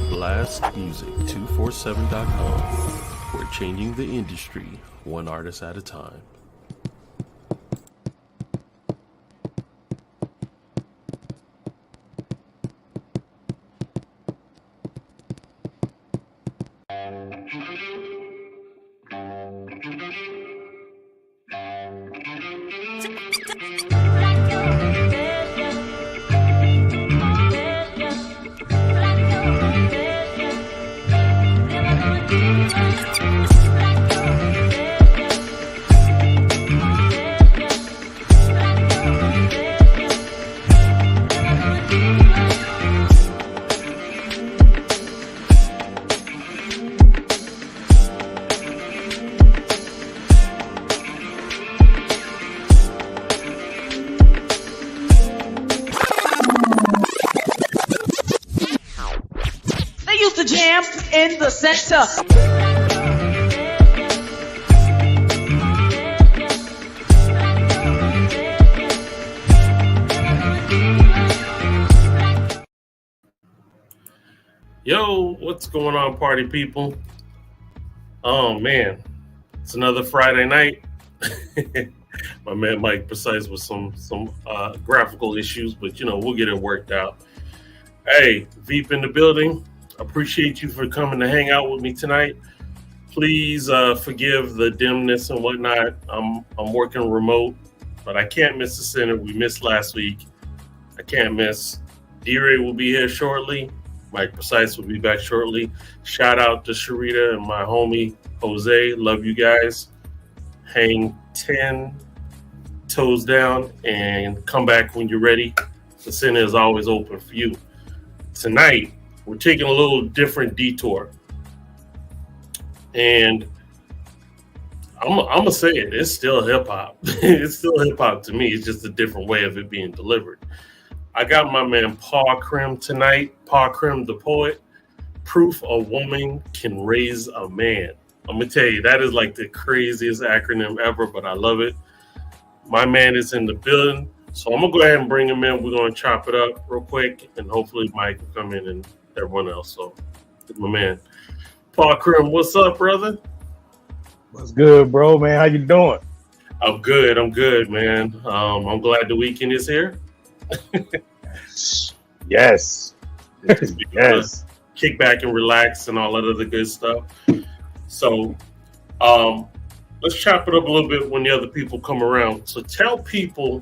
blastmusic247.com. We're changing the industry one artist at a time. In the center. Yo, what's going on, party people? Oh man, it's another Friday night. My man Mike Precise with some graphical issues, but we'll get it worked out. Hey, Veep in the building. Appreciate you for coming to hang out with me tonight. Please forgive the dimness and whatnot. I'm working remote, but I can't miss the center. We missed last week. I can't miss. D-Ray will be here shortly. Mike Precise will be back shortly. Shout out to Sharita and my homie Jose. Love you guys. Hang 10 toes down and come back when you're ready. The center is always open for you. Tonight, we're taking a little different detour. And I'm going to say it. It's still hip-hop. It's still hip-hop to me. It's just a different way of it being delivered. I got my man P.A.W.C.R.A.M tonight. P.A.W.C.R.A.M the poet. Proof a woman can raise a man. I'm going to tell you, that is like the craziest acronym ever, but I love it. My man is in the building. So I'm going to go ahead and bring him in. We're going to chop it up real quick, and hopefully Mike will come in and everyone else. So, my man, P.A.W.C.R.A.M, what's up, brother? What's good, bro, man? How you doing? I'm good, man. I'm glad the weekend is here. Yes. Yes. Kick back and relax and all that other good stuff. So, let's chop it up a little bit when the other people come around. So, tell people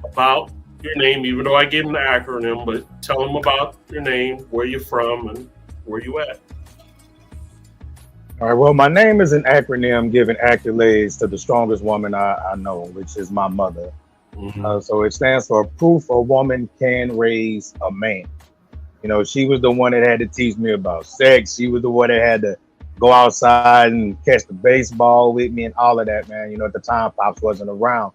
about your name, even though I gave them the acronym, but tell them about your name, where you're from, and where you at. All right, well, my name is an acronym giving accolades to the strongest woman I know, which is my mother. Mm-hmm. So it stands for Proof a Woman Can Raise a Man. She was the one that had to teach me about sex. She was the one that had to go outside and catch the baseball with me and all of that, man. At the time, Pops wasn't around.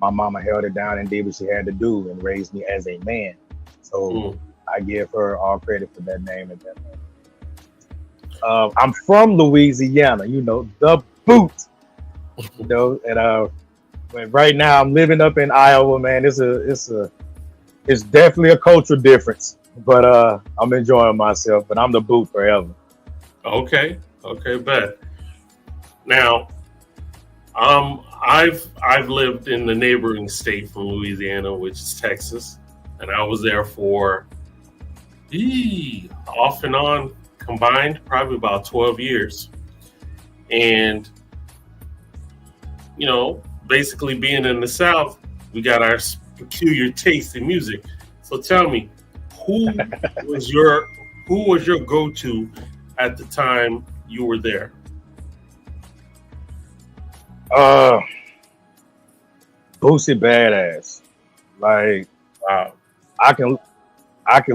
My mama held it down and did what she had to do and raised me as a man. So I give her all credit for that name and that name. I'm from Louisiana, the boot. And right now I'm living up in Iowa, man. It's definitely a cultural difference, but I'm enjoying myself. But I'm the boot forever. Okay, bet. Now, I've lived in the neighboring state from Louisiana, which is Texas, and I was there for off and on combined probably about 12 years. And basically being in the South, we got our peculiar taste in music. So tell me, who was your go-to at the time you were there? P.A.W.C.R.A.M badass. Like, wow. I can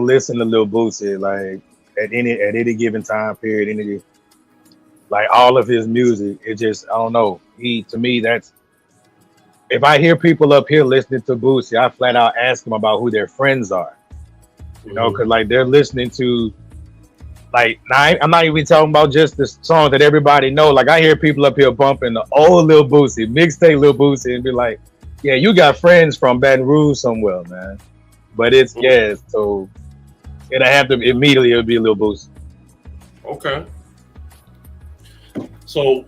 listen to Lil P.A.W.C.R.A.M like at any given time period, like all of his music. It just, I don't know. To me, that's, if I hear people up here listening to P.A.W.C.R.A.M, I flat out ask them about who their friends are. Because like they're listening to, like, I'm not even talking about just the song that everybody know. Like, I hear people up here bumping the old Lil P.A.W.C.R.A.M, mixtape Lil P.A.W.C.R.A.M, and be like, yeah, you got friends from Baton Rouge somewhere, man. but it's so it'll have to immediately. It'll be a little boost. Okay. So,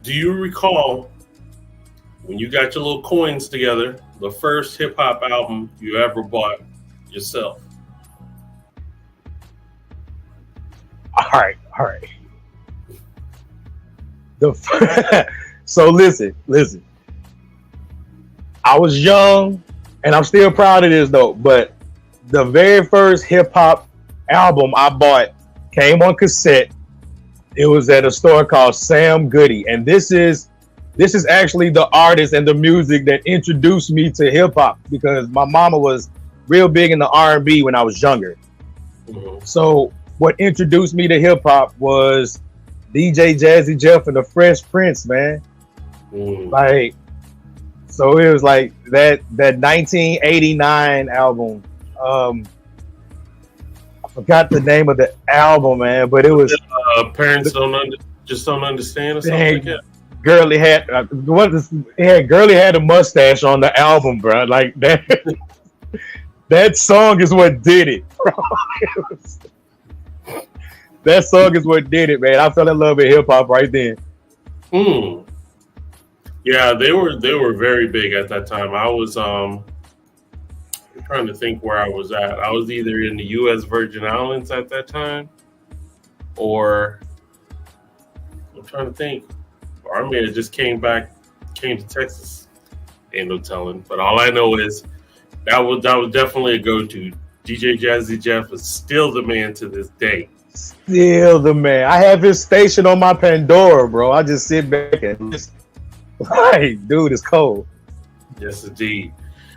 do you recall when you got your little coins together, the first hip hop album you ever bought yourself? All right. So listen. I was young, and I'm still proud of this though. But the very first hip hop album I bought came on cassette. It was at a store called Sam Goody, and this is actually the artist and the music that introduced me to hip hop, because my mama was real big in the R&B when I was younger. Mm-hmm. So what introduced me to hip hop was DJ Jazzy Jeff and the Fresh Prince, man. Mm. Like, so it was like that 1989 album. I forgot the name of the album, man, but it was Parents don't understand or something like that. Girlie had Girlie had a mustache on the album, bro. Like that. That song is what did it, bro. That song is what did it, man. I fell in love with hip hop right then. Yeah, they were very big at that time. I was I'm trying to think where I was at. I was either in the U.S. Virgin Islands at that time, or I'm trying to think. Or I may have just came to Texas. Ain't no telling. But all I know is that was definitely a go-to. DJ Jazzy Jeff is still the man to this day. Still the man. I have his station on my Pandora, bro. I just sit back and listen. Like, dude, it's cold. Yes, indeed.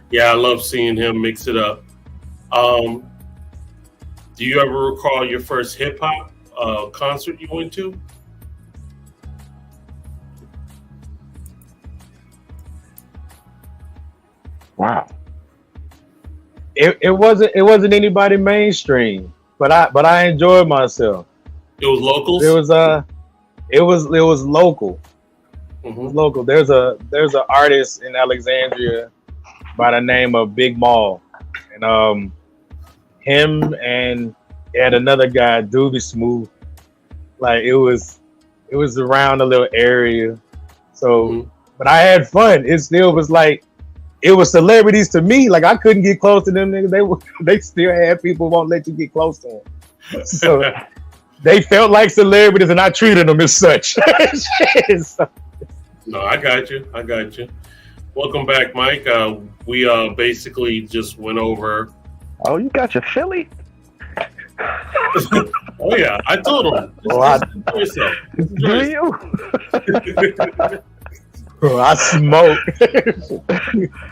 Yeah, I love seeing him mix it up. Do you ever recall your first hip hop concert you went to? Wow. It wasn't anybody mainstream, but I enjoyed myself. It was locals? It was local. Mm-hmm. It was local. There's a artist in Alexandria by the name of Big Mall, and him and had another guy, Doobie Smooth. Like it was around a little area. So, but I had fun. It still was like, it was celebrities to me. Like I couldn't get close to them niggas. They still had people who won't let you get close to them. So they felt like celebrities, and I treated them as such. No, I got you. Welcome back, Mike. We basically just went over. Oh, you got your Philly? Oh yeah, I told him. Enjoy yourself. Do you? Bro, I smoke.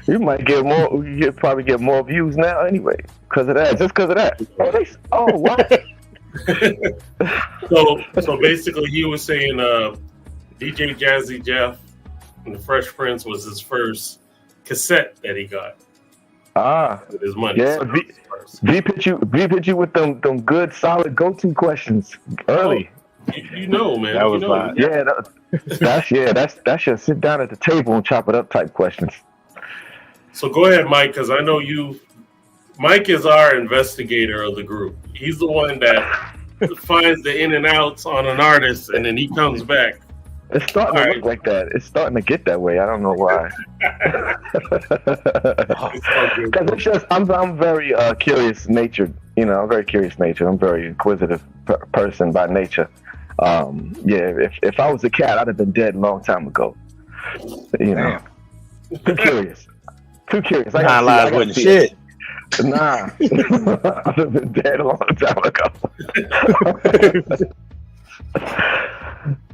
You might get more. You probably get more views now anyway, because of that. Just because of that. Oh, what? So basically, he was saying DJ Jazzy Jeff and the Fresh Prince was his first cassette that he got. With his money. Yeah, Veep hit you with them good solid go-to questions early. You know, man. That was fine. Yeah, that's your sit down at the table and chop it up type questions. So go ahead, Mike, because I know Mike is our investigator of the group. He's the one that finds the in and outs on an artist, and then he comes back. It's starting to look like that. It's starting to get that way. I don't know why. Because it's just I'm very curious natured. You know, I'm very curious natured. I'm a very inquisitive person by nature. If I was a cat, I'd have been dead a long time ago. You know, too curious. I lies wasn't shit. Nah, I'd have been dead a long time ago.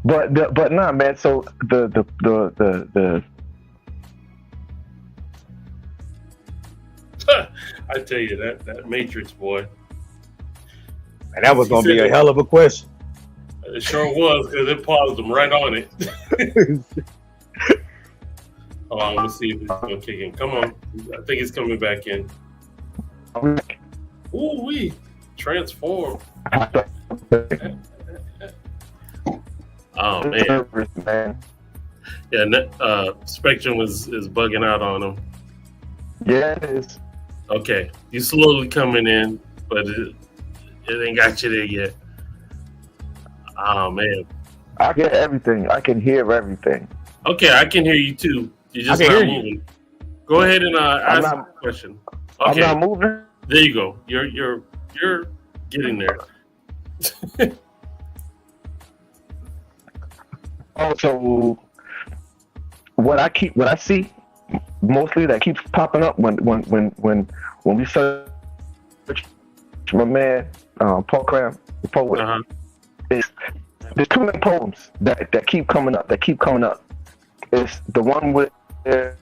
But nah, man. So the I tell you that Matrix boy. And that was gonna be a hell of a question. It sure was, because it paused him right on it. Hold on, let's see if it's gonna kick in. Come on, I think it's coming back in. Ooh wee, transform. Oh man. Yeah, Spectrum is bugging out on him. Yeah, it is. Okay, you slowly coming in, but it ain't got you there yet. Oh man. I get everything. I can hear everything. Okay, I can hear you too. You're I just can not hear you. moving. Go ahead and I'm ask not. a question. I'm Okay, not moving. there you go. You're getting there. Also, what I see mostly that keeps popping up when we search my man P.A.W.C.R.A.M, the poet. Uh-huh. Is there's too many poems that keep coming up. It's the one with you're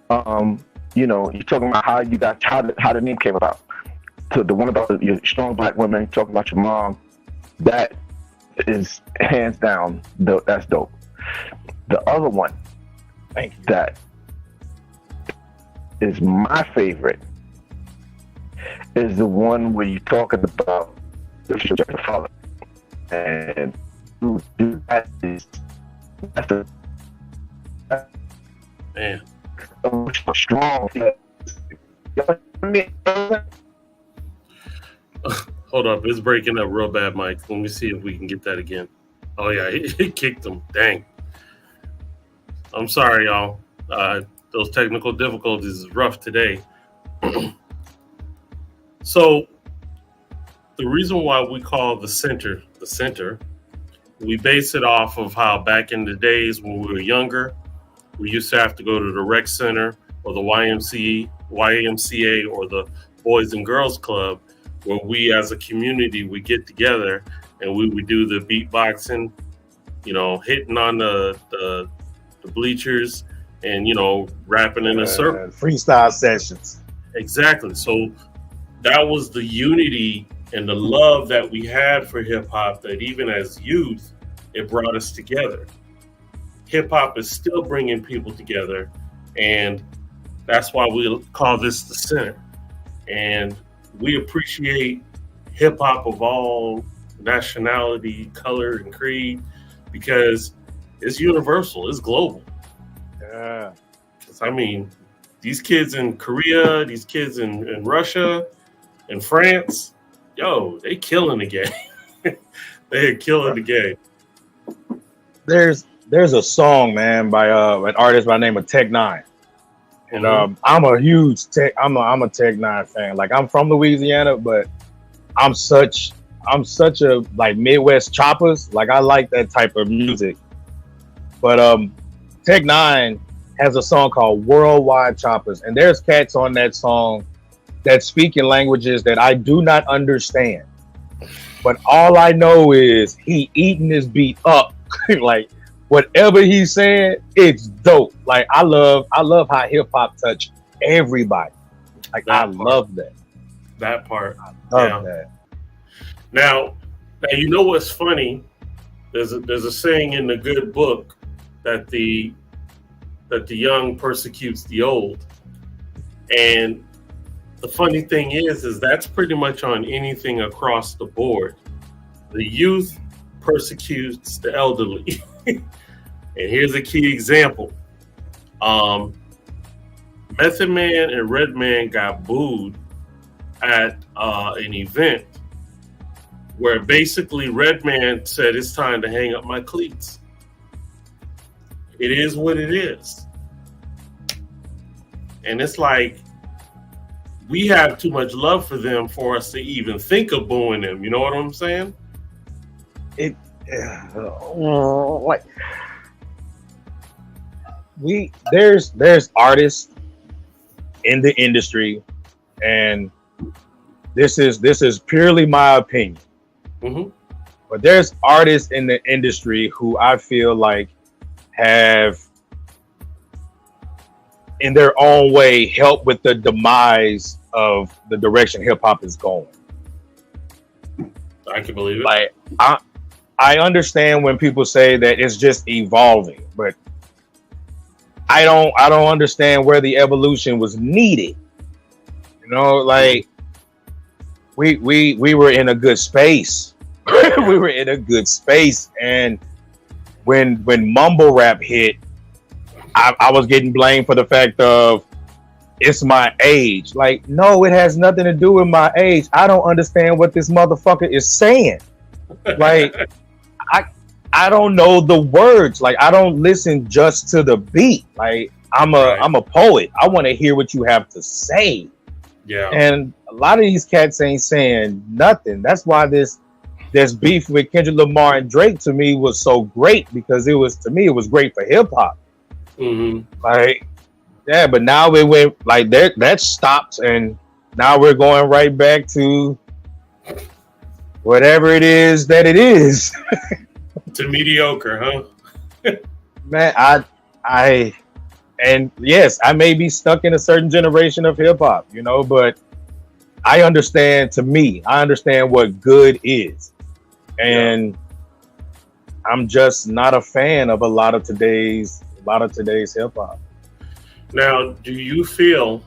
talking about how the name came about. So the one about your strong black women, talking about your mom, that is hands down that's dope. The other one Thank you. that is my favorite is the one where you're talking about the father. And that's the Man. strong. Hold up, it's breaking up real bad, Mike. Let me see if we can get that again. Oh yeah, he kicked him. Dang. I'm sorry, y'all. Those technical difficulties is rough today. So the reason why we call the center, we base it off of how back in the days when we were younger, we used to have to go to the rec center or the YMCA or the Boys and Girls Club, where we as a community would get together and we would do the beatboxing, hitting on the bleachers and, rapping in a circle. Freestyle sessions. Exactly. So that was the unity and the love that we had for hip hop, that even as youth, it brought us together. Hip hop is still bringing people together, and that's why we call this the center. And we appreciate hip hop of all nationality, color, and creed because it's universal, it's global. Yeah. I mean, these kids in Korea, these kids in Russia, in France, they killing the game. They're killing the game. There's a song, man, by an artist by the name of Tech-9. And I'm a huge I'm a Tech-9 fan. Like, I'm from Louisiana, but I'm such a like Midwest choppers. Like, I like that type of music. But Tech-9 has a song called Worldwide Choppers, and there's cats on that song that speak in languages that I do not understand. But all I know is he eating this beat up. Like, whatever he's saying, it's dope. Like, I love how hip hop touch everybody. Like, I love that. That part. I love that. Now, you know what's funny? There's a saying in the good book that the young persecutes the old. And the funny thing is that's pretty much on anything across the board. The youth persecutes the elderly. And here's a key example. Method Man and Redman got booed at an event where basically Redman said, "It's time to hang up my cleats." It is what it is. And it's like, we have too much love for them for us to even think of booing them. You know what I'm saying? There's artists in the industry, and this is purely my opinion. Mm-hmm. But there's artists in the industry who I feel like have, in their own way, helped with the demise of the direction hip hop is going. I can believe it. Like, I understand when people say that it's just evolving, but I don't understand where the evolution was needed. Like, we were in a good space. We were in a good space, and when mumble rap hit, I was getting blamed for the fact of it's my age. Like, no, it has nothing to do with my age. I don't understand what this motherfucker is saying. Like, I don't know the words. Like, I don't listen just to the beat. Like, I'm a poet. I want to hear what you have to say. Yeah. And a lot of these cats ain't saying nothing. That's why this beef with Kendrick Lamar and Drake to me was so great, because it was great for hip hop. Mm-hmm. Like, yeah, but now it went like that stopped, and now we're going right back to whatever it is that it is. To mediocre, huh? Man, I and yes, I may be stuck in a certain generation of hip hop, you know, but I understand what good is. And I'm just not a fan of a lot of today's hip hop. Now, do you feel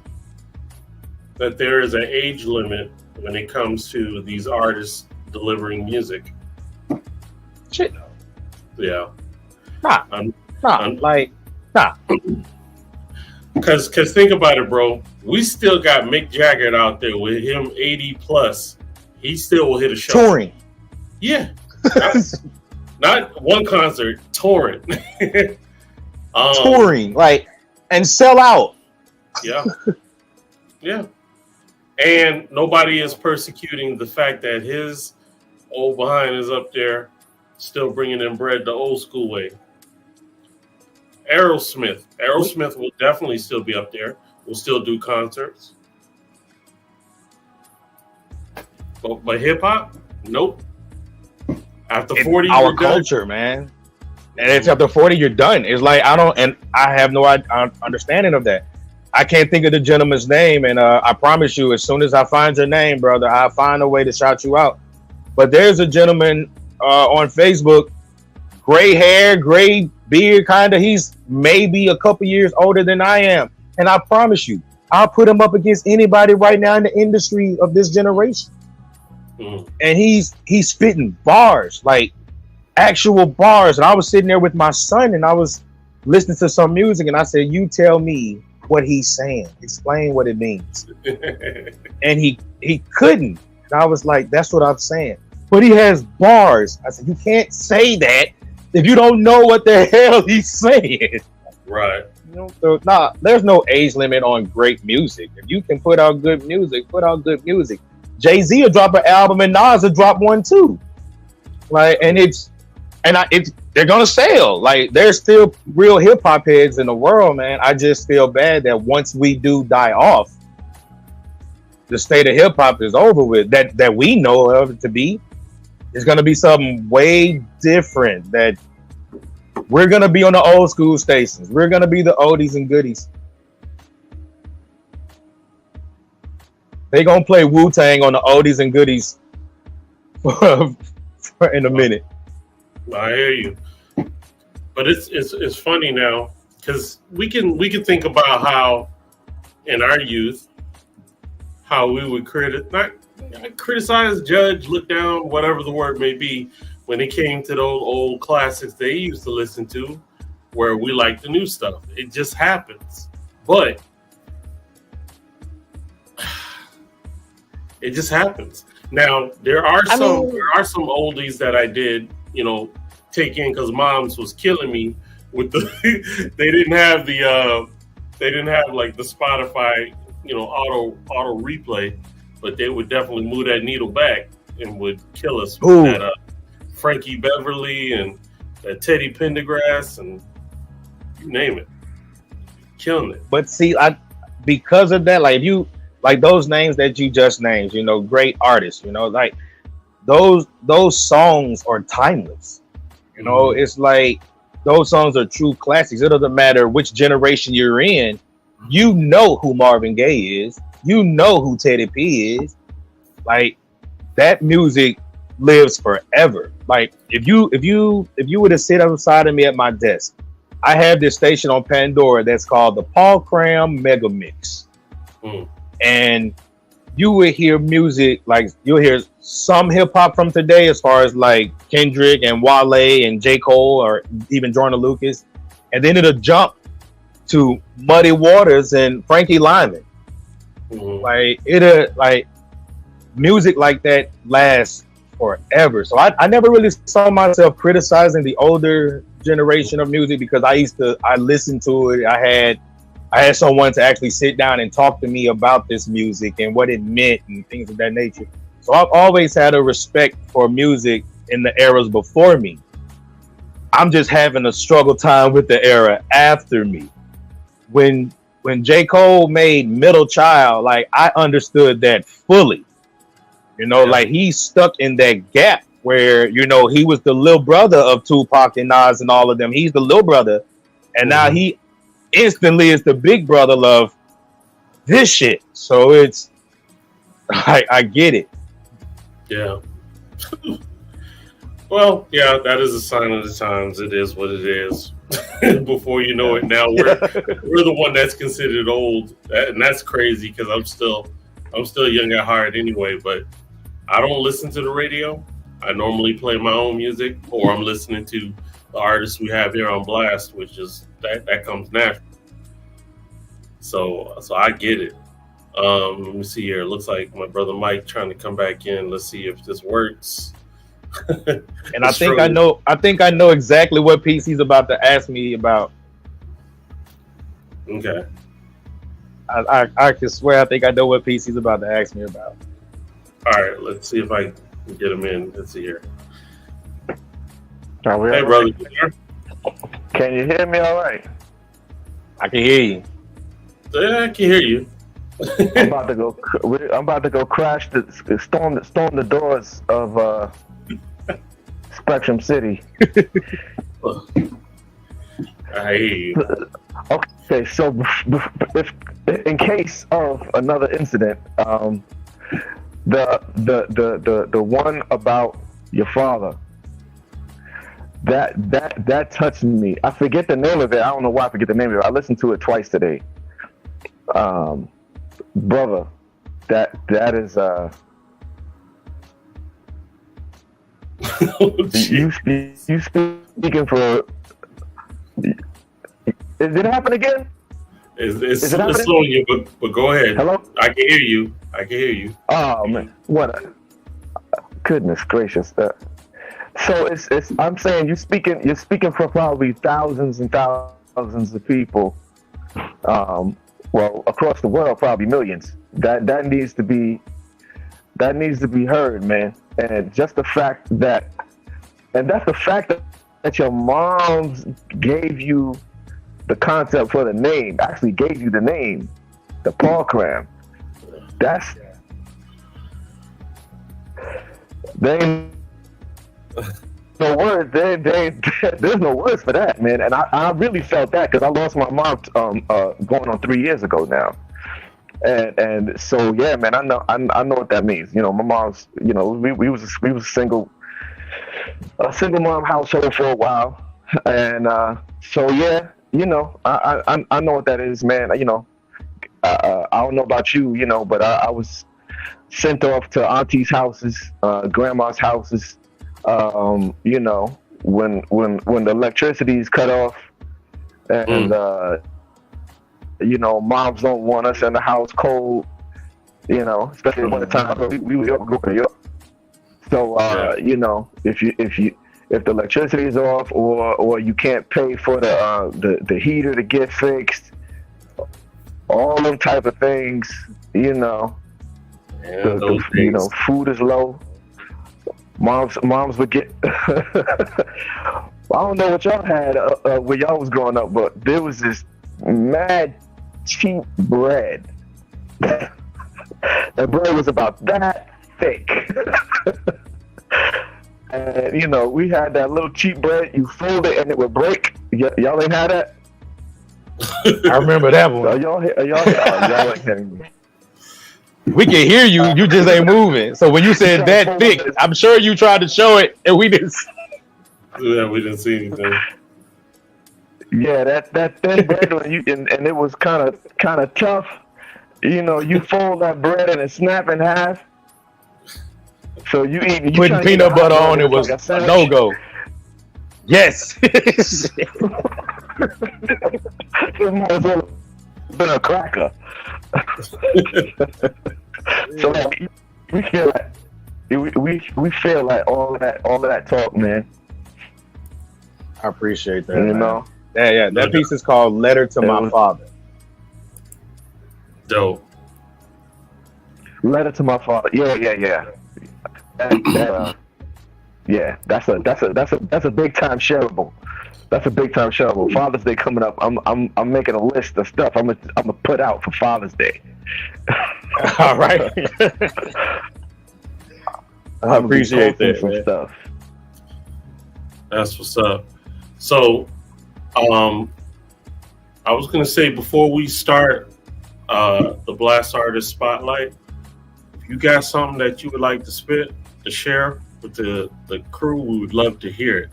that there is an age limit when it comes to these artists delivering music? Shit, no. Yeah. Nah. Because think about it, bro. We still got Mick Jagger out there with him 80 plus. He still will hit a show. Touring. Yeah. Not one concert, touring. Touring, like, and sell out. Yeah. Yeah. And nobody is persecuting the fact that his old behind is up there still bringing in bread the old school way. Aerosmith will definitely still be up there. We'll still do concerts. But hip hop, nope. After 40, our you're culture, done. Man. And it's after 40, you're done. It's like I have no understanding of that. I can't think of the gentleman's name, and I promise you, as soon as I find your name, brother, I'll find a way to shout you out. But there's a gentleman on Facebook, gray hair, gray beard, kind of. He's maybe a couple years older than I am, and I promise you, I'll put him up against anybody right now in the industry of this generation. And he's spitting bars, like actual bars. And I was sitting there with my son, and I was listening to some music, and I said, "You tell me what he's saying. Explain what it means." And he couldn't. And I was like, "That's what I'm saying." But he has bars. I said, "You can't say that if you don't know what the hell he's saying." Right. You know, so there's no age limit on great music. If you can put out good music, put out good music. Jay-Z will drop an album and Nas will drop one too. Like, and they're gonna sell. Like, there's still real hip hop heads in the world, man. I just feel bad that once we do die off, the state of hip hop is over with. That we know of it to be. It's gonna be something way different. That we're gonna be on the old school stations. We're gonna be the oldies and goodies. They gonna play Wu-Tang on the oldies and goodies in a minute. I hear you, but it's funny now because we can think about how in our youth how we would criticize, judge, look down, whatever the word may be, when it came to those old classics they used to listen to, where we like the new stuff. It just happens, but it just happens. Now there are some oldies that I did, take in because moms was killing me with the. they didn't have like the Spotify, auto replay, but they would definitely move that needle back and would kill us with that Frankie Beverly and that Teddy Pendergrass and you name it, killing it. But see, because of that, like if you. Like those names that you just named, great artists, like those songs are timeless. It's like those songs are true classics. It doesn't matter which generation you're in. You know who Marvin Gaye is. You know who Teddy P is. Like that music lives forever. Like if you were to sit outside of me at my desk, I have this station on Pandora that's called the P.A.W.C.R.A.M Mega Mix. And you would hear music, like you'll hear some hip hop from today, as far as like Kendrick and Wale and J. Cole or even Jordan Lucas. And then it'll jump to Muddy Waters and Frankie Lyman. Like like music like that lasts forever. So I never really saw myself criticizing the older generation of music because I listened to it. I had someone to actually sit down and talk to me about this music and what it meant and things of that nature. So I've always had a respect for music in the eras before me. I'm just having a struggle time with the era after me. When J. Cole made Middle Child, like I understood that fully. Like he's stuck in that gap where, he was the little brother of Tupac and Nas and all of them. He's the little brother. And now he instantly is the big brother of this shit. So it's, I get it. Yeah. Well, yeah, that is a sign of the times. It is what it is. Before you know it, now we're the one that's considered old, and that's crazy because I'm still young at heart anyway. But I don't listen to the radio. I normally play my own music, or I'm listening to the artists we have here on Blast, which is that comes natural. So I get it. Let me see here. It looks like my brother Mike trying to come back in. Let's see if this works. And I think I know exactly what PC's about to ask me about. Okay. I can swear I think I know what PC's about to ask me about. All right, let's see if I can get him in. Let's see here. Hey, brother. Can you hear me all right? I can hear you. Yeah, I can hear you. I'm about to go crash storm the doors of Spectrum City. I hear you. Okay, so if in case of another incident, the one about your father, that touched me. I forget the name of it. I don't know why I forget the name of it. I listened to it twice today. Brother, that is you speaking for. Did it happen again? It's slowing you, but go ahead. Hello? I can hear you. Oh man, goodness gracious. So it's I'm saying you're speaking for probably thousands and thousands of people. Well, across the world, probably millions. That needs to be heard, man. And just the fact that your mom gave you the concept for the name, actually gave you the name, the P.A.W.C.R.A.M. That's they ain't no words. There's no words for that, man. And I really felt that because I lost my mom going on 3 years ago now. And so yeah, man, I know what that means. My mom's, we was a single mom household for a while, and so yeah, I know what that is, man. I don't know about you, but I was sent off to auntie's houses, grandma's houses, when the electricity is cut off, and moms don't want us in the house cold, especially when the time we grew up in New York. So if the electricity is off or you can't pay for the heater to get fixed, all them type of things, food is low. Moms would get. I don't know what y'all had when y'all was growing up, but there was this mad cheap bread. That bread was about that thick. And we had that little cheap bread. You fold it and it would break. Y'all ain't had that? I remember that one. Y'all ain't hearing me. We can hear you. You just ain't moving. So when you said that thick, I'm sure you tried to show it, and we didn't. Yeah, we didn't see anything. Yeah, that thin bread, and it was kind of tough. You fold that bread and it snap in half. So you putting peanut butter on it was a no-go. Yes. It might as well have been a cracker. So like, we feel like we feel like all of that talk, man. I appreciate that, You man. know? Yeah. That piece is called "Letter to My Father." Dope. Letter to my father. Yeah. Yeah, that's a big time shareable. That's a big time shareable. Father's Day coming up. I'm making a list of stuff I'm gonna put out for Father's Day. All right. I appreciate that. Some stuff. That's what's up. So, I was gonna say before we start the Blast Artist Spotlight, if you got something that you would like to share with the crew, we would love to hear it.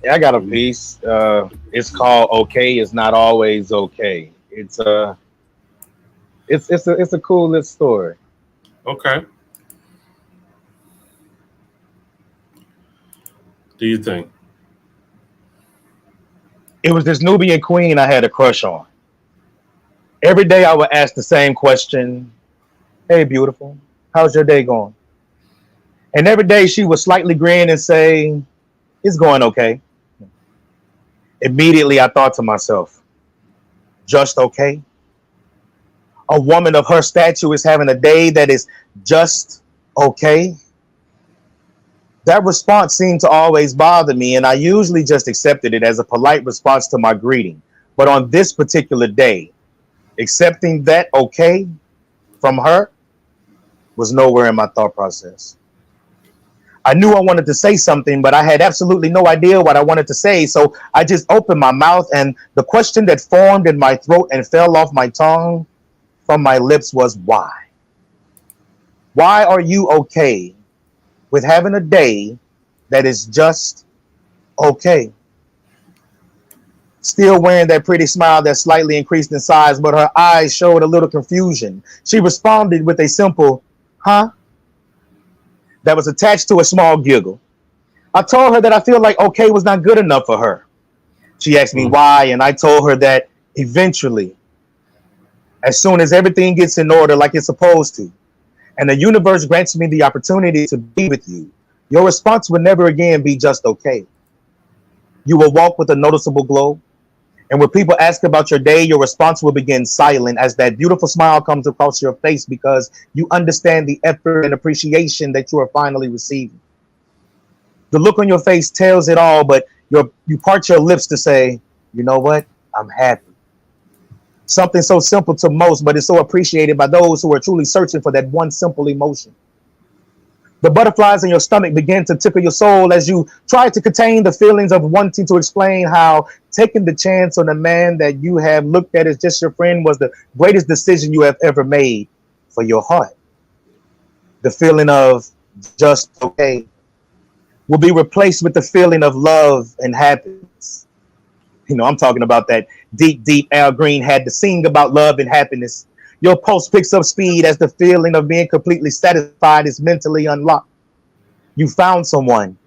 Yeah, I got a piece. It's called "Okay Is Not Always Okay." It's a cool little story. Okay. Do you think? It was this Nubian queen I had a crush on. Every day I would ask the same question: "Hey, beautiful, how's your day going?" And every day she would slightly grin and say, "It's going okay." Immediately I thought to myself, just okay? A woman of her stature is having a day that is just okay? That response seemed to always bother me, and I usually just accepted it as a polite response to my greeting. But on this particular day, accepting that okay from her was nowhere in my thought process. I knew I wanted to say something, but I had absolutely no idea what I wanted to say. So I just opened my mouth, and the question that formed in my throat and fell off my tongue from my lips was, why? Why are you okay with having a day that is just okay? Still wearing that pretty smile that slightly increased in size, but her eyes showed a little confusion. She responded with a simple, huh? That was attached to a small giggle. I told her that I feel like okay was not good enough for her. She asked me why, and I told her that eventually, as soon as everything gets in order like it's supposed to, and the universe grants me the opportunity to be with you, your response will never again be just okay. You will walk with a noticeable glow, and when people ask about your day, your response will begin silent as that beautiful smile comes across your face because you understand the effort and appreciation that you are finally receiving. The look on your face tells it all, but you part your lips to say, you know what? I'm happy. Something so simple to most, but it's so appreciated by those who are truly searching for that one simple emotion. The butterflies in your stomach begin to tickle your soul as you try to contain the feelings of wanting to explain how taking the chance on a man that you have looked at as just your friend was the greatest decision you have ever made for your heart. The feeling of just okay will be replaced with the feeling of love and happiness. You know, I'm talking about that deep Al Green had to sing about love and happiness. Your pulse picks up speed as the feeling of being completely satisfied is mentally unlocked. You found someone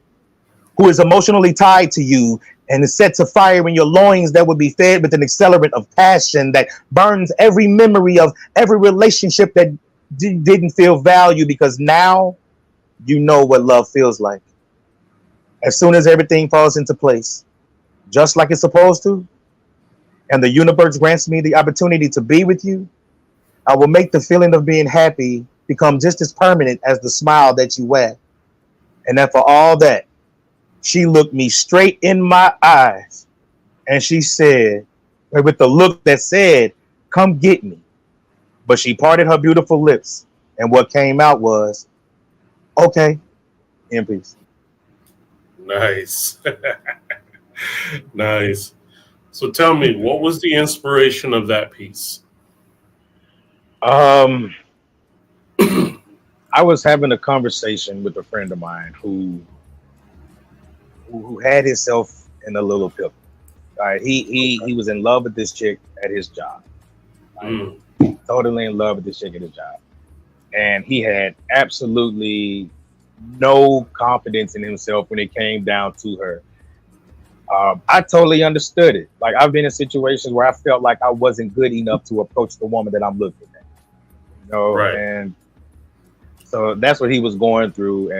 who is emotionally tied to you and is set to fire in your loins that will be fed with an accelerant of passion that burns every memory of every relationship that didn't feel value, because now you know what love feels like. As soon as everything falls into place, just like it's supposed to, and the universe grants me the opportunity to be with you, I will make the feeling of being happy become just as permanent as the smile that you wear. And then for all that, she looked me straight in my eyes and she said, with the look that said, come get me. But she parted her beautiful lips, and what came out was, okay, in peace. Nice. Nice. So tell me, what was the inspiration of that piece? I was having a conversation with a friend of mine who had himself in a little pickle. He was in love with this chick at his job. Totally in love with this chick at his job. And he had absolutely no confidence in himself when it came down to her. I totally understood it. Like I've been in situations where I felt like I wasn't good enough to approach the woman that I'm looking at, you know, Right. and so that's what he was going through.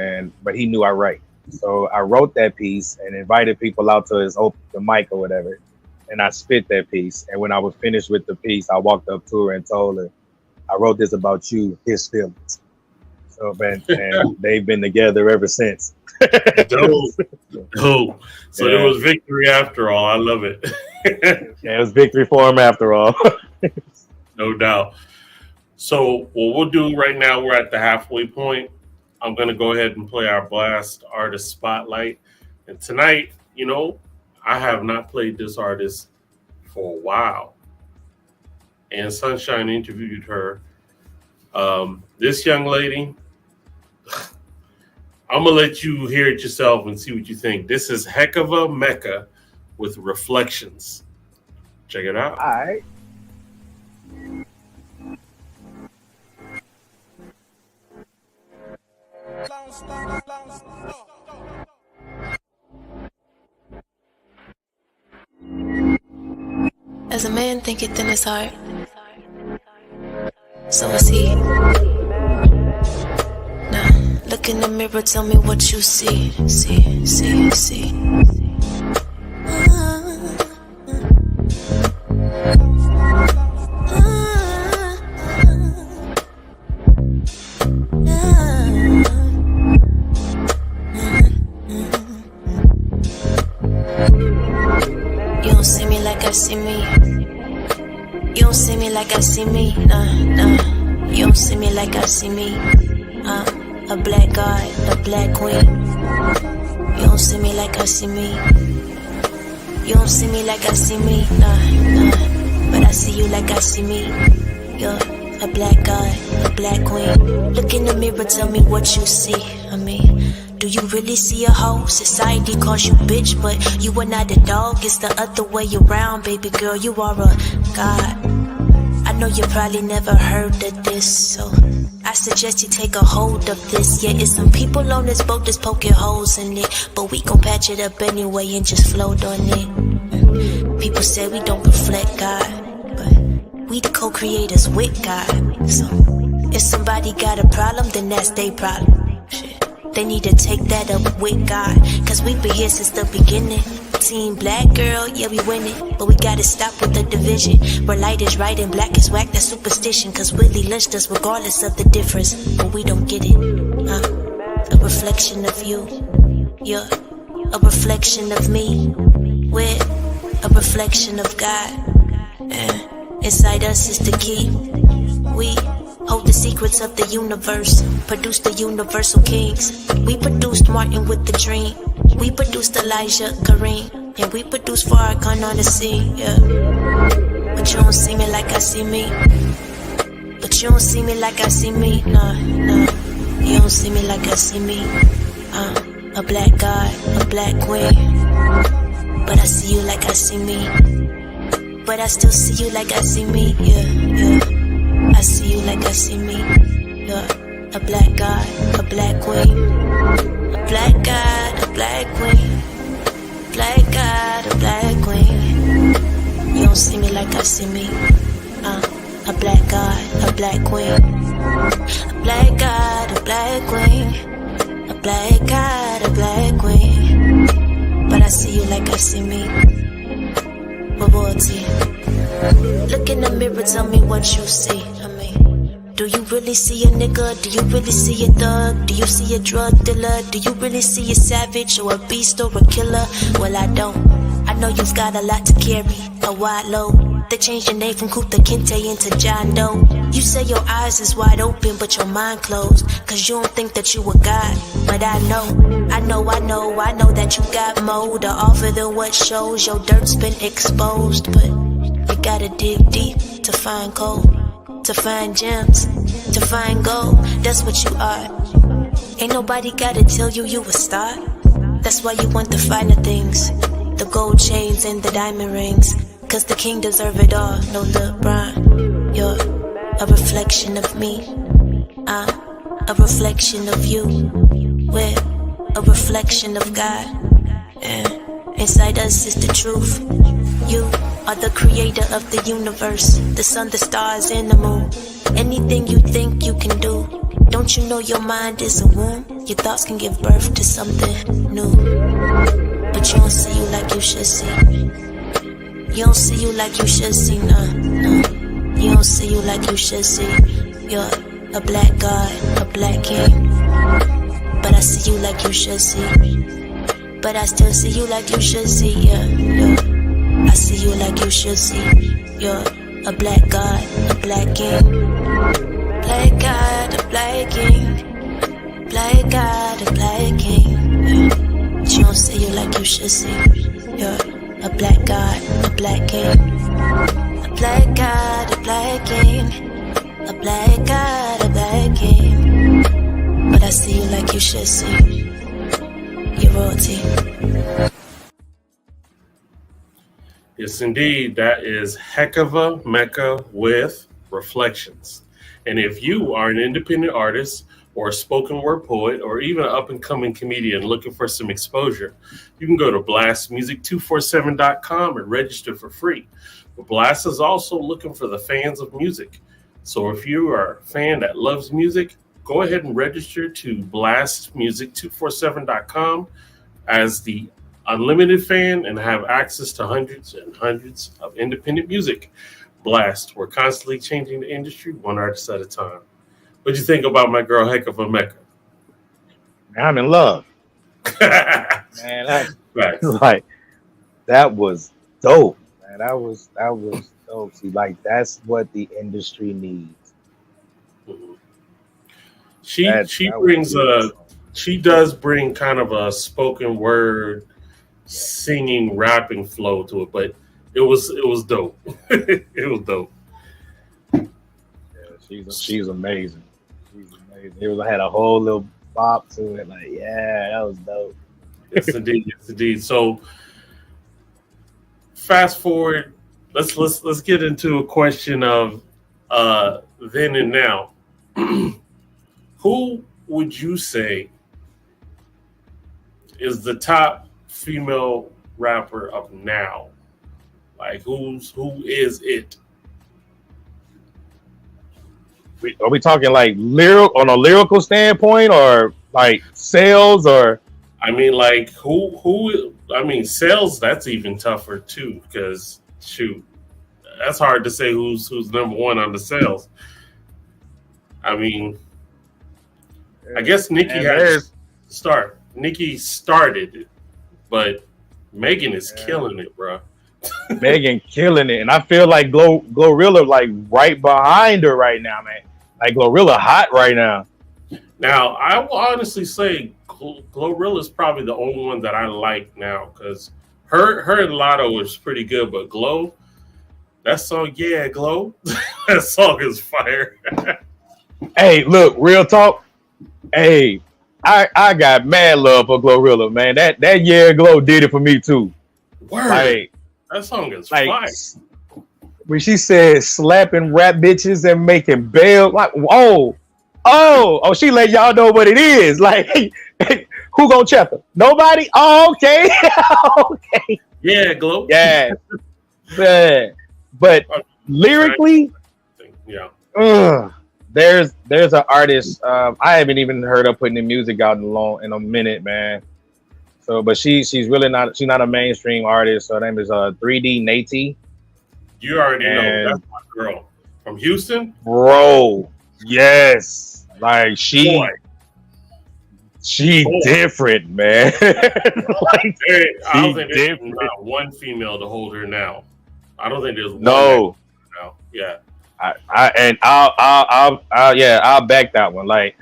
But he knew I write, so I wrote that piece and invited people out to his open mic or whatever, and I spit that piece. And when I was finished with the piece, I walked up to her and told her, "I wrote this about you, his feelings." So, and they've been together ever since. Dope. Dope. So Yeah. there was victory after all. I love it. Yeah, it was victory for him after all. No doubt. So what we'll do right now, we're at the halfway point. I'm going to go ahead and play our Blast Artist Spotlight. And tonight, you know, I have not played this artist for a while. And Sunshine interviewed her. This young lady, I'm going to let you hear it yourself and see what you think. This is Heck of a Mecca with Reflections. Check it out. All right. As a man thinketh in his heart, so is he. Now, look in the mirror, tell me what you see. See. You don't see me like I see me. You don't see me like I see me. Nah. You don't see me like I see me. A black god, a black queen. You don't see me like I see me. You don't see me like I see me. Nah. But I see you like I see me. You're a black god, a black queen. Look in the mirror, tell me what you see. I mean, do you really see a hoe? Society calls you bitch, but you are not a dog. It's the other way around, baby girl. You are a god. I know you probably never heard of this, so I suggest you take a hold of this. Yeah, it's some people on this boat that's poking holes in it, but we gon' patch it up anyway and just float on it. People say we don't reflect God, but we the co-creators with God. So if somebody got a problem, then that's their problem. Shit. They need to take that up with God, cause we've been here since the beginning. Team black girl, yeah we winning, but we gotta stop with the division. Where light is right and black is whack, that's superstition. Cause Willie lynched us regardless of the difference, but we don't get it. A reflection of you, you're a reflection of me. We're a reflection of God, and inside us is the key. We hold the secrets of the universe, produce the universal kings. We produced Martin with the dream. We produced Elijah, Kareem, and we produced Farrakhan on the scene, yeah. But you don't see me like I see me. But you don't see me like I see me, nah. You don't see me like I see me. A black god, a black queen. But I see you like I see me. But I still see you like I see me, yeah. I see you like I see me. You're a black god, a black queen. A black god, a black queen. Black god, a black queen. You don't see me like I see me. A black god, a black queen. A black god, a black queen. A black god, a black queen. But I see you like I see me. Royalty. Look in the mirror, tell me what you see. I mean, do you really see a nigga? Do you really see a thug? Do you see a drug dealer? Do you really see a savage or a beast or a killer? Well, I don't. I know you've got a lot to carry, a wide load. They changed your name from Kuta Kinte into John Doe. You say your eyes is wide open, but your mind closed. Cause you don't think that you a god. But I know that you got more to offer than what shows. Your dirt's been exposed, but you gotta dig deep to find gold, to find gems, to find gold. That's what you are. Ain't nobody gotta tell you you a star. That's why you want the finer things, the gold chains and the diamond rings. Cause the king deserve it all, no LeBron. You're a reflection of me. I'm a reflection of you. We're a reflection of God. And Inside us is the truth. You are the creator of the universe, the sun, the stars, and the moon. Anything you think you can do. Don't you know your mind is a womb? Your thoughts can give birth to something new. But you don't see you like you should see. You don't see you like you should see, nah. You don't see you like you should see. You're a black god, a black king. But I see you like you should see. But I still see you like you should see, yeah. I see you like you should see. You're a black god, a black king. Black god, a black king. Black god, a black king. But you don't see you like you should see. You're a black god, a black king. A black god, a black king. A black god, a black king. But I see you like you should see. You're royalty. Yes, indeed. That is Heck of a Mecca with Reflections. And if you are an independent artist or a spoken word poet or even an up-and-coming comedian looking for some exposure, you can go to blastmusic247.com and register for free. But Blast is also looking for the fans of music. So if you are a fan that loves music, go ahead and register to blastmusic247.com as the unlimited fan and have access to hundreds and hundreds of independent music. Blast, we're constantly changing the industry one artist at a time. What'd you think about my girl Heck of a Mecca? I'm in love. Man, that's like that was dope. Man, that was dope. See, like that's what the industry needs. Mm-hmm. She does bring kind of a spoken word singing rapping flow to it, but it was dope. It was dope. Yeah, she's amazing. She's amazing. It had a whole little bop to it. Like, yeah, that was dope. Yes, indeed. Yes, indeed. So, fast forward. Let's get into a question of then and now. Who would you say is the top female rapper of now? Like, who is it? Are we talking like on a lyrical standpoint, or like sales, or? I mean, like who? I mean, sales. That's even tougher too, because shoot, that's hard to say who's number one on the sales. I mean, I guess Nicki had to start. Nicki started it, but Megan is killing it, bro. Megan killing it, and I feel like Glorilla like right behind her right now, man. Like Glorilla hot right now. Now, I will honestly say Glorilla is probably the only one that I like now, because her and Lotto is pretty good, but Glow, that song, yeah, Glow, that song is fire. Hey, look, real talk. Hey, I got mad love for Glorilla, man. That yeah, Glow did it for me too. Word. Like, that song is fire. When she said slapping rap bitches and making bail, like, oh, she let y'all know what it is. Like, who gonna check her? Nobody? Oh, okay. Okay. Yeah, Glow. Yeah. Yeah. But lyrically, yeah. There's an artist. I haven't even heard her putting the music out in a minute, man. So, but she's really not. She's not a mainstream artist. Her name is 3D Nate. You already know that's my girl from Houston, bro. Yes, like she different, man. Like I don't think there's not one female to hold her now. I don't think there's one now. Yeah. I'll back that one. Like,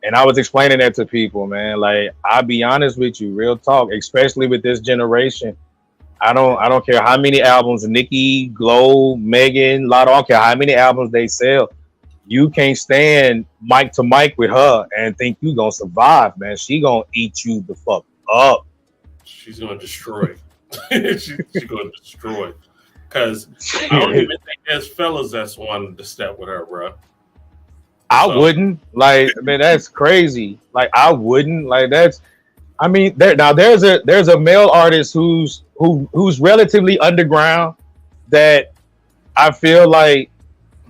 and I was explaining that to people, man. Like, I'll be honest with you, real talk, especially with this generation. I don't care how many albums Nicki, Glow, Megan, Lotto, I don't care how many albums they sell. You can't stand mic to mic with her and think you gonna survive, man. She gonna eat you the fuck up. She's gonna destroy. She's gonna destroy. Because I don't even think there's fellas that's wanted to step with her, bro. I wouldn't. Like, man, that's crazy. Like, I wouldn't. Like, that's I mean, there's a male artist who's relatively underground that I feel like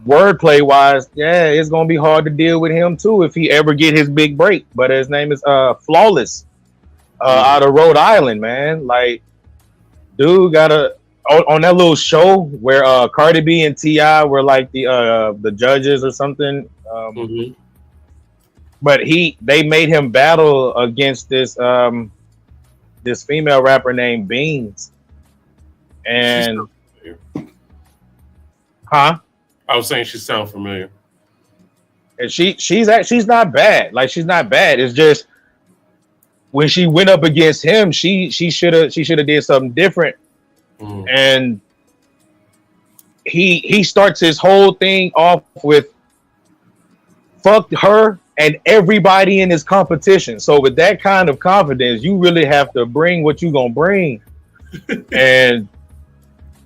wordplay wise, yeah, it's gonna be hard to deal with him too if he ever get his big break. But his name is Flawless, out of Rhode Island, man. Like, dude got on that little show where Cardi B and T.I. were like the judges or something. But they made him battle against this female rapper named Beans. And I was saying she sounds familiar. And she's not bad. Like, she's not bad. It's just when she went up against him, she should have did something different. And he starts his whole thing off with fuck her and everybody in his competition. So with that kind of confidence, you really have to bring what you gonna bring. And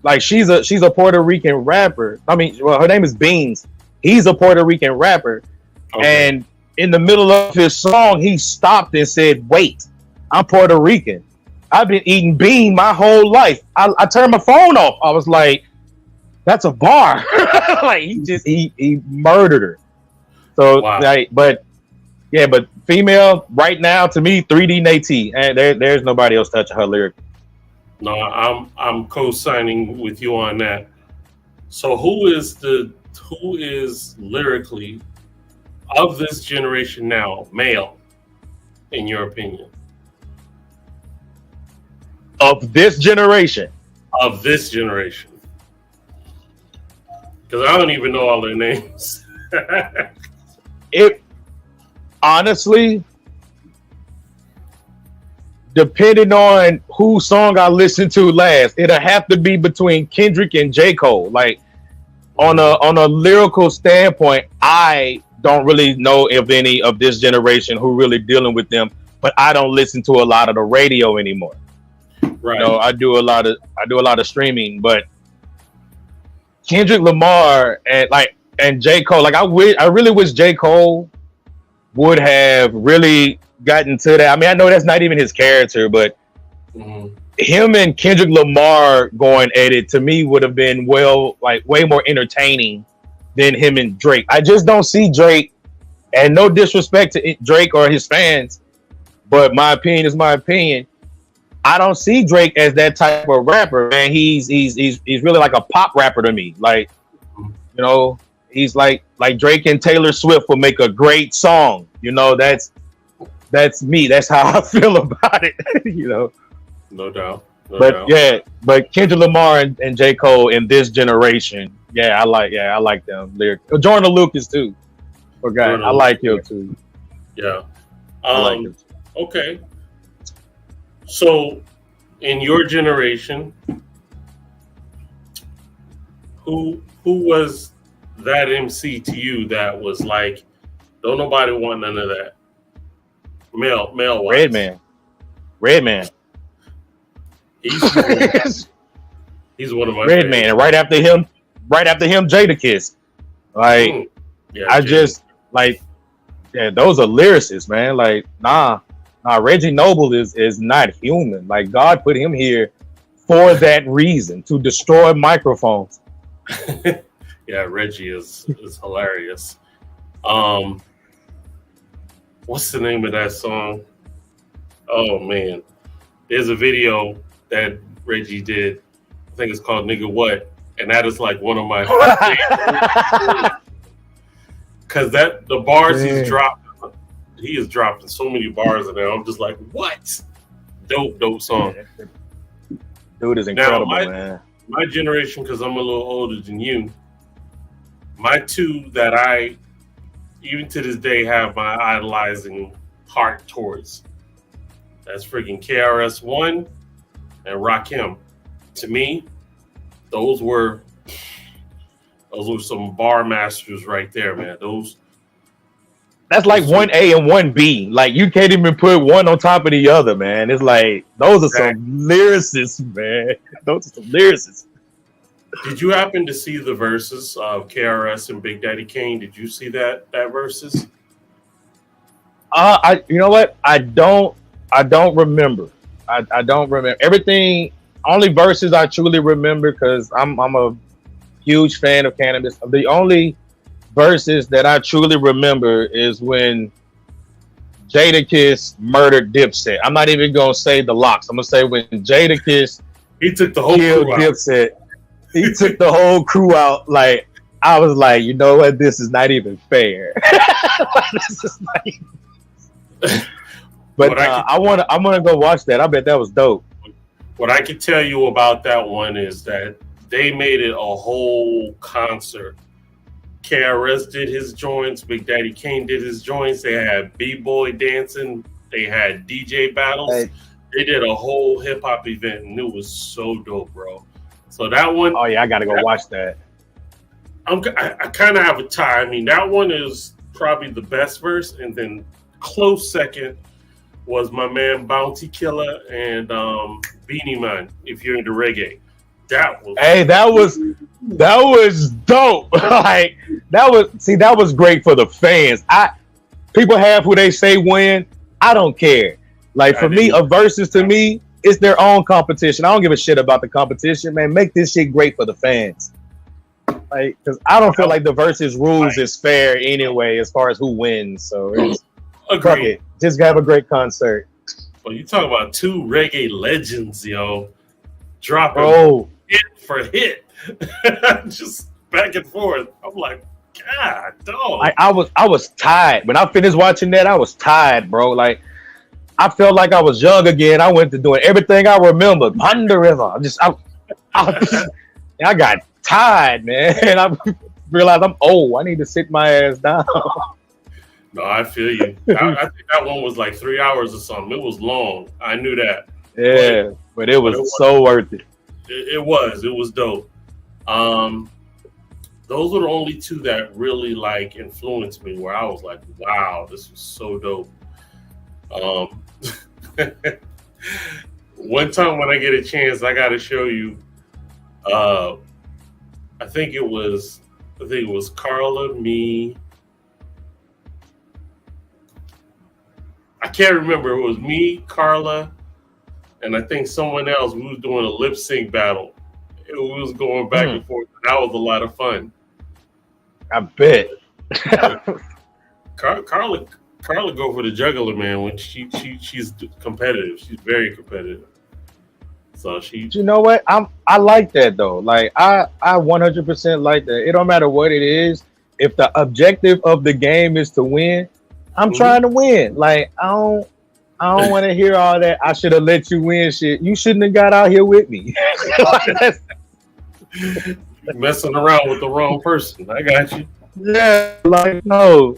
like, she's a Puerto Rican rapper. I mean, well, her name is Beans. He's a Puerto Rican rapper. Okay. And in the middle of his song, he stopped and said, "Wait, I'm Puerto Rican. I've been eating bean my whole life." I turned my phone off. I was like, that's a bar. Like, he murdered her. So, wow. Like, but female right now, to me, 3D Nate, and there's nobody else touching her lyric. No, I'm co-signing with you on that. So who is lyrically of this generation now, male, in your opinion? Of this generation. Because I don't even know all their names. It honestly, depending on whose song I listened to last, it'll have to be between Kendrick and J. Cole. Like, on a lyrical standpoint, I don't really know if any of this generation who really dealing with them, but I don't listen to a lot of the radio anymore. Right. You know, I do a lot of streaming, but Kendrick Lamar and J. Cole, like, I really wish J. Cole would have really gotten to that. I mean, I know that's not even his character, but him and Kendrick Lamar going at it, to me, would have been way more entertaining than him and Drake. I just don't see Drake, and no disrespect to Drake or his fans, but my opinion is my opinion. I don't see Drake as that type of rapper, man. He's really like a pop rapper to me. Like, you know, he's like Drake and Taylor Swift will make a great song. You know, that's me. That's how I feel about it. You know, no doubt. But Kendrick Lamar and J. Cole in this generation, I like them lyrics. Jordan Lucas too. I like him too. Yeah. I like him too. Okay. So, in your generation, who was that MC to you that was like, don't nobody want none of that? Male wise. Redman. He's one of my Redman. And right after him, Jadakiss. Like, just like, those are lyricists, man. Like, nah, Reggie Noble is not human. Like, God put him here for that reason, to destroy microphones. Yeah, Reggie is hilarious. What's the name of that song? Oh man, there's a video that Reggie did. I think it's called "Nigga What," and that is like one of my favorites. Because the bars he's dropping. He is dropping so many bars in there. I'm just like, what? Dope song. Dude is incredible, man. My generation, because I'm a little older than you, my two that I, even to this day, have my idolizing heart towards. That's freaking KRS-One and Rakim. To me, those were some bar masters right there, man. That's like 1A and 1B. Like, you can't even put one on top of the other, man. It's like, those are some lyricists, man. Those are some lyricists. Did you happen to see the verses of KRS and Big Daddy Kane? Did you see that verses? You know what? I don't I don't remember. I don't remember everything. Only verses I truly remember because I'm a huge fan of cannabis. The only verses that I truly remember is when Jadakiss murdered Dipset. I'm not even gonna say the locks. I'm gonna say when Jadakiss He took the whole killed crew out. Dipset. He took the whole crew out. Like I was like, you know what? This is not even fair. This is not even... But I'm gonna go watch that. I bet that was dope. What I can tell you about that one is that they made it a whole concert. KRS did his joints, Big Daddy Kane did his joints. They had B-boy dancing. They had DJ battles. Hey. They did a whole hip hop event, and it was so dope, bro. So that one, Oh yeah, I gotta go watch that. I kind of have a tie. I mean, that one is probably the best verse, and then close second was my man Bounty Killer and Beanie Man. If you're into reggae, that was dope. Like that was great for the fans. People have who they say win. I don't care. Like for me, a versus to me, it's their own competition. I don't give a shit about the competition, man. Make this shit great for the fans. Like, because I don't feel like the versus rules is fair anyway, as far as who wins. So fuck it. Just have a great concert. Well, you talk about two reggae legends, yo, dropping hit for hit, just back and forth. I'm like, God, dog. Like, I was tired when I finished watching that. I was tired, bro. Like, I felt like I was young again. I went to doing everything I remembered. Under River. I got tired, man. And I realized I'm old. I need to sit my ass down. No, I feel you. I think that one was like 3 hours or something. It was long. I knew that. Yeah, but it was so worth it. It was dope. Those were the only two that really like influenced me, where I was like, wow, this was so dope. One time when I get a chance, I got to show you. I think it was Carla, me. I can't remember. It was me, Carla, and I think someone else. We was doing a lip sync battle. We was going back and forth. That was a lot of fun. I bet. Carla go for the juggler, man. When she's competitive, she's very competitive. So You know what? I like that though. Like I 100% like that. It don't matter what it is. If the objective of the game is to win, I'm trying to win. Like I don't want to hear all that. I should have let you win. Shit, you shouldn't have got out here with me. Messing around with the wrong person. I got you. Yeah, like no,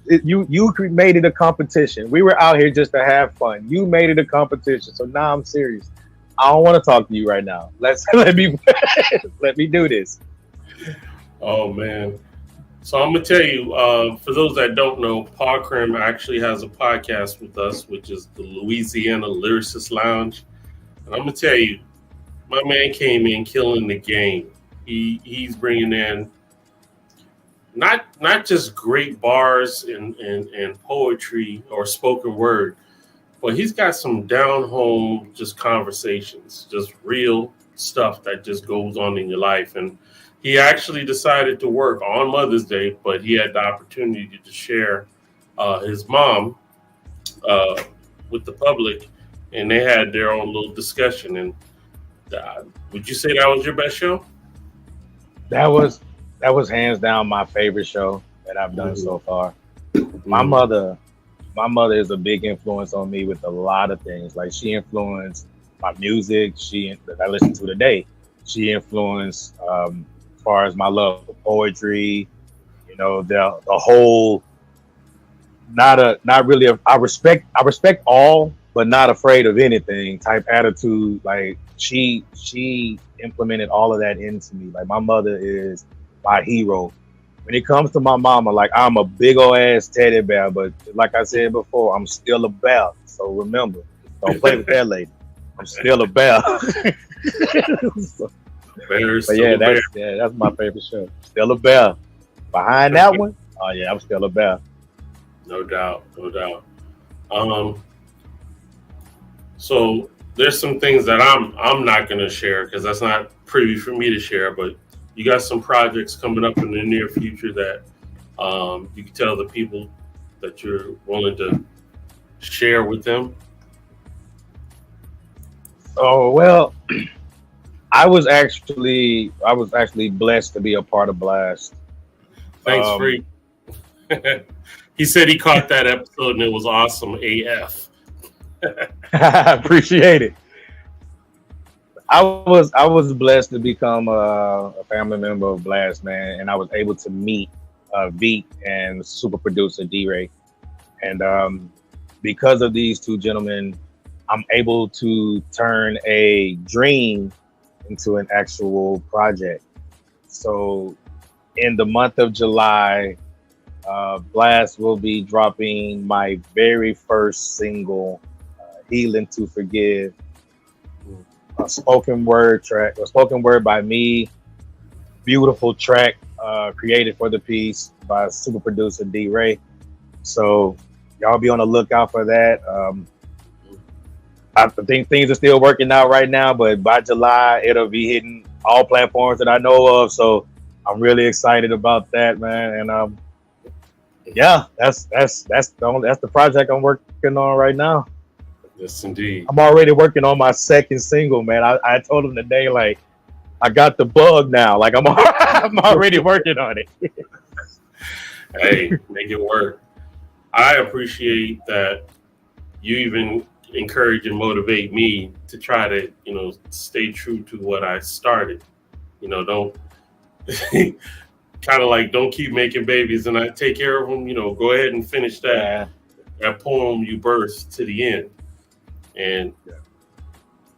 you made it a competition. We were out here just to have fun. You made it a competition. So now I'm serious. I don't want to talk to you right now. Let me do this. Oh man. So I'm gonna tell you, for those that don't know, P.A.W.C.R.A.M actually has a podcast with us, which is the Louisiana Lyricist Lounge. And I'm gonna tell you, my man came in killing the game. He's bringing in not just great bars and poetry or spoken word, but he's got some down home just conversations, just real stuff that just goes on in your life. And he actually decided to work on Mother's Day, but he had the opportunity to share his mom with the public, and they had their own little discussion. And would you say that was your best show? That was hands down my favorite show that I've done so far. My mother is a big influence on me with a lot of things. Like she influenced my music. That I listen to today. She influenced as far as my love for poetry, you know, the whole I respect all, but not afraid of anything type attitude. Like she implemented all of that into me. Like my mother is my hero. When it comes to my mama, like I'm a big old ass teddy bear, but like I said before, I'm still a bear. So remember, don't play with that lady. I'm still a bear. But yeah, that's my favorite show. Still a bear. Behind that one, oh yeah, I'm still a bear. No doubt. So there's some things that I'm not gonna share because that's not privy for me to share. But you got some projects coming up in the near future that you can tell the people that you're willing to share with them. Oh well, I was actually blessed to be a part of Blast. Thanks, Free. He said he caught that episode and it was awesome AF. I appreciate it. I was blessed to become a family member of Blast, man, and I was able to meet Veek and super producer D-Ray, and because of these two gentlemen, I'm able to turn a dream into an actual project. So, in the month of July, Blast will be dropping my very first single, "Healing to Forgive." A spoken word track, a spoken word by me, beautiful track created for the piece by super producer D Ray. So y'all be on the lookout for that. I think things are still working out right now, but by July it'll be hitting all platforms that I know of. So I'm really excited about that, man. And yeah, that's the project I'm working on right now. Yes, indeed. I'm already working on my second single, man. I told him today, like, I got the bug now. Like, I'm already working on it. Hey, make it work. I appreciate that you even encourage and motivate me to try to, stay true to what I started. Don't kind of like don't keep making babies and I take care of them. Go ahead and finish that poem you birthed to the end. And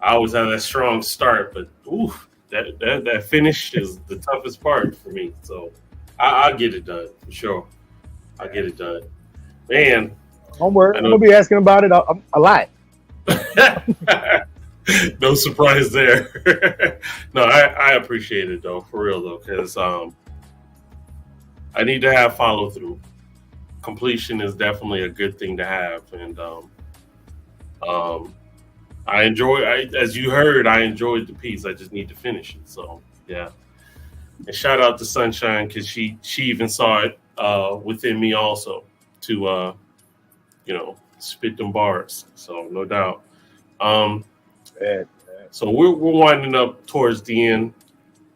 I always have that strong start, but that finish is the toughest part for me. So I'll get it done for sure. I'll get it done, man. Homework. I'm gonna be asking about it a lot. No surprise there. No, I appreciate it though, for real though, because I need to have follow through. Completion is definitely a good thing to have, and as you heard, I enjoyed the piece. I just need to finish it. So yeah. And shout out to Sunshine because she even saw it within me also to spit them bars. So no doubt. So we're winding up towards the end.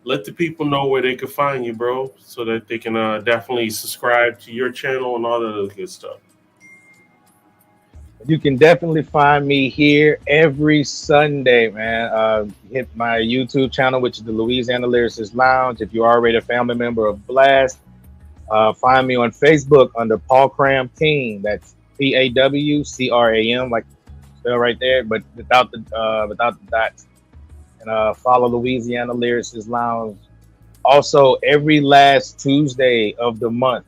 Let the people know where they can find you, bro, so that they can definitely subscribe to your channel and all that other good stuff. You can definitely find me here every Sunday, man. Hit my YouTube channel, which is the Louisiana Lyricist Lounge. If you're already a family member of Blast, find me on Facebook under P.A.W.C.R.A.M King. That's P.A.W.C.R.A.M, like spell right there, but without the dots. And follow Louisiana Lyricist Lounge. Also, every last Tuesday of the month,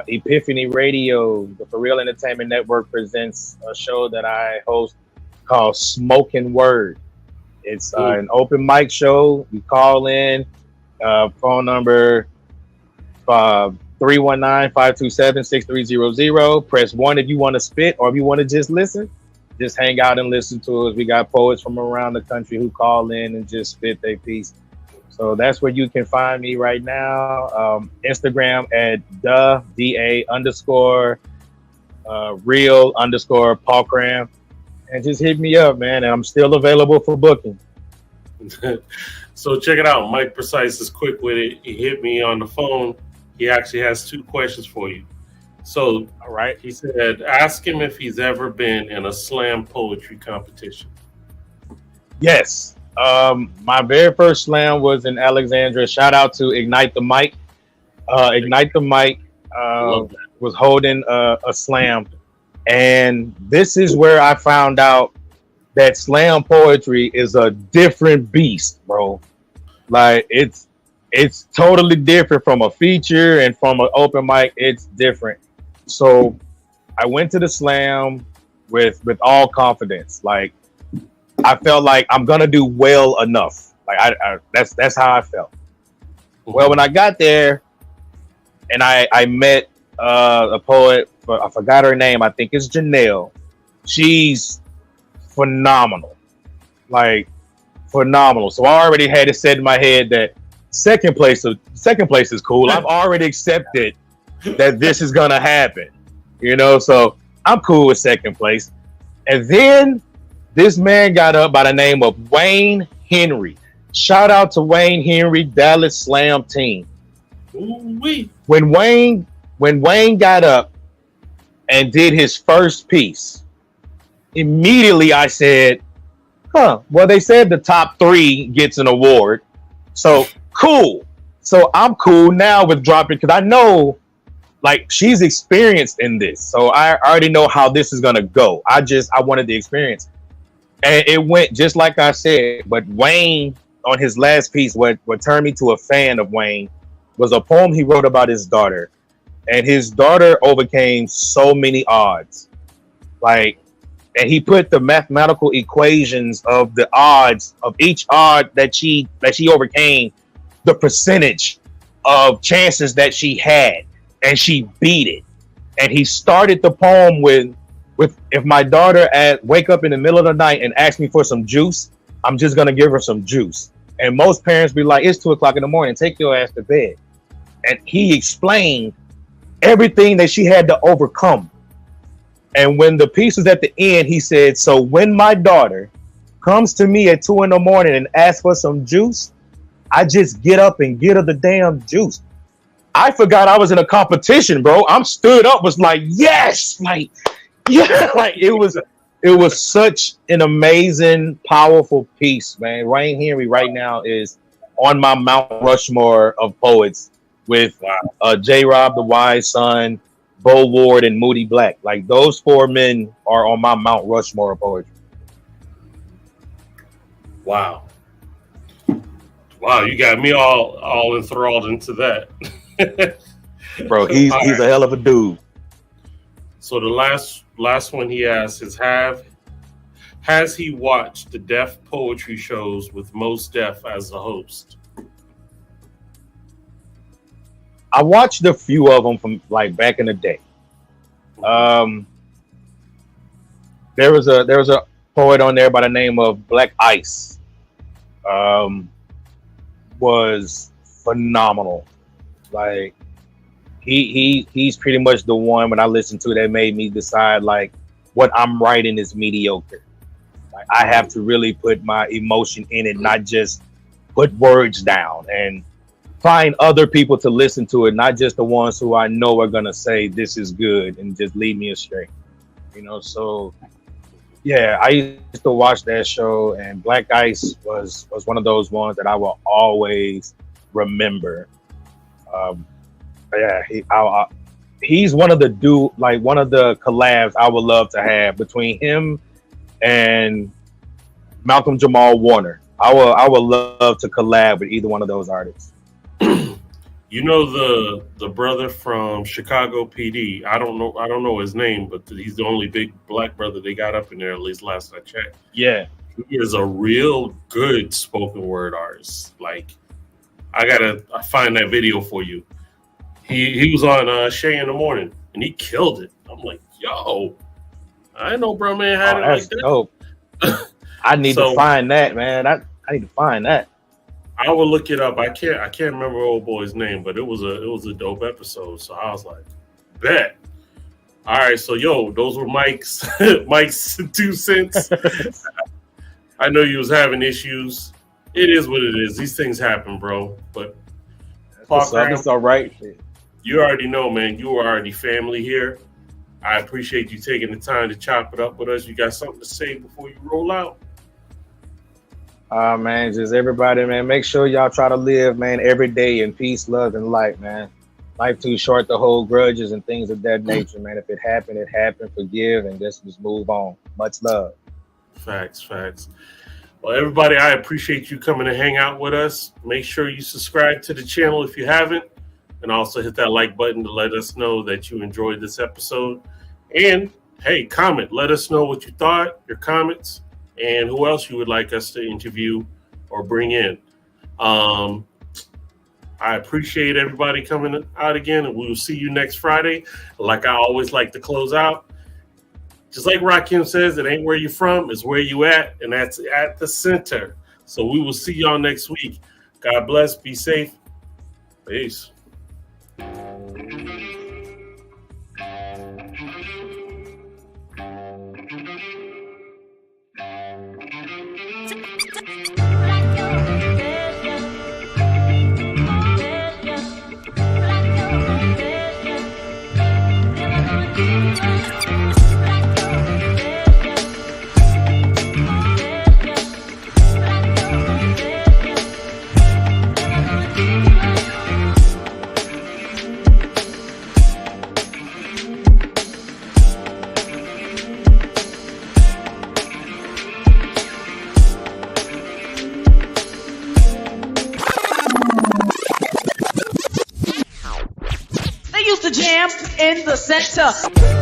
Epiphany Radio, the For Real Entertainment Network, presents a show that I host called Smoking Word. It's an open mic show. You call in, phone number 319-527-6300. Press 1 if you want to spit, or if you want to just listen. Just hang out and listen to us. We got poets from around the country who call in and just spit their piece. So that's where you can find me right now. Instagram at _real_P.A.W.C.R.A.M, and just hit me up, man. And I'm still available for booking. So check it out. Mike Precise is quick with it. He hit me on the phone. He actually has 2 questions for you. So, all right. He said, ask him if he's ever been in a slam poetry competition. Yes. My very first slam was in Alexandria. Shout out to Ignite the Mic. Ignite the Mic was holding a slam. And this is where I found out that slam poetry is a different beast, bro. Like it's totally different from a feature and from an open mic. It's different. So I went to the slam with all confidence. Like I felt like I'm gonna do well enough. Like that's how I felt. Well, when I got there and I met a poet, I forgot her name. I think it's Janelle. She's phenomenal. Like phenomenal. So I already had it set in my head that second place is cool. I've already accepted that this is gonna happen. So I'm cool with second place. And then this man got up by the name of Wayne Henry. Shout out to Wayne Henry, Dallas Slam team. Ooh-wee. When Wayne got up and did his first piece, immediately I said, well, they said the top 3 gets an award. So cool. So I'm cool now with dropping, because I know like she's experienced in this. So I already know how this is gonna go. I wanted the experience. And it went just like I said. But Wayne, on his last piece, what turned me to a fan of Wayne was a poem he wrote about his daughter. And his daughter overcame so many odds. And he put the mathematical equations of the odds of each odd that she overcame, the percentage of chances that she had, and she beat it. And he started the poem with if my daughter wake up in the middle of the night and ask me for some juice, I'm just gonna give her some juice. And most parents be like, it's 2:00 in the morning, take your ass to bed. And he explained everything that she had to overcome. And when the piece was at the end, he said, so when my daughter comes to me at 2 a.m. and asks for some juice, I just get up and get her the damn juice. I forgot I was in a competition, bro. I'm stood up, was like, yes, like, yeah, like it was such an amazing, powerful piece, man. Wayne Henry right now is on my Mount Rushmore of poets with J. Rob the Wise Son, Bo Ward, and Moody Black. Like those 4 men are on my Mount Rushmore of poetry. Wow, you got me all enthralled into that. Bro, he's a hell of a dude. So the last one he asked is, has he watched the Def poetry shows with Mos Def as the host? I watched a few of them from like back in the day. There was a poet on there by the name of Black Ice. Was phenomenal. Like he's pretty much the one when I listened to that made me decide like what I'm writing is mediocre. Like I have to really put my emotion in it, not just put words down, and find other people to listen to it, not just the ones who I know are gonna say this is good and just lead me astray. So yeah, I used to watch that show, and Black Ice was one of those ones that I will always remember. Yeah, he's one of the one of the collabs I would love to have between him and Malcolm Jamal Warner. I would love to collab with either one of those artists. You know the brother from Chicago PD. I don't know his name, but he's the only big black brother they got up in there, at least last I checked. Yeah. He is a real good spoken word artist. Like I gotta find that video for you. He was on Shay in the Morning and he killed it. I'm like, yo, I didn't know bro man had it like that. Dope. I need to find that, man. I need to find that. I will look it up. I can't remember old boy's name, but it was a dope episode. So I was like, bet. All right, so those were Mike's 2 cents. I know you was having issues. It is what it is. These things happen, bro. But P.A.W.C.R.A.M, it's all right. You already know, man. You are already family here. I appreciate you taking the time to chop it up with us. You got something to say before you roll out? Man, just everybody, man, make sure y'all try to live, man, every day in peace, love, and light, man. Life too short to hold grudges and things of that nature, man. If it happened, it happened. Forgive and just move on. Much love. Facts. Well, everybody, I appreciate you coming to hang out with us. Make sure you subscribe to the channel if you haven't, and also hit that like button to let us know that you enjoyed this episode. And hey, comment. Let us know what you thought, your comments, and who else you would like us to interview or bring in. I appreciate everybody coming out again, and we will see you next Friday. Like I always like to close out, just like Rakim says, it ain't where you from, it's where you at, and that's at the center. So we will see y'all next week. God bless. Be safe. Peace. They used to jam in the center.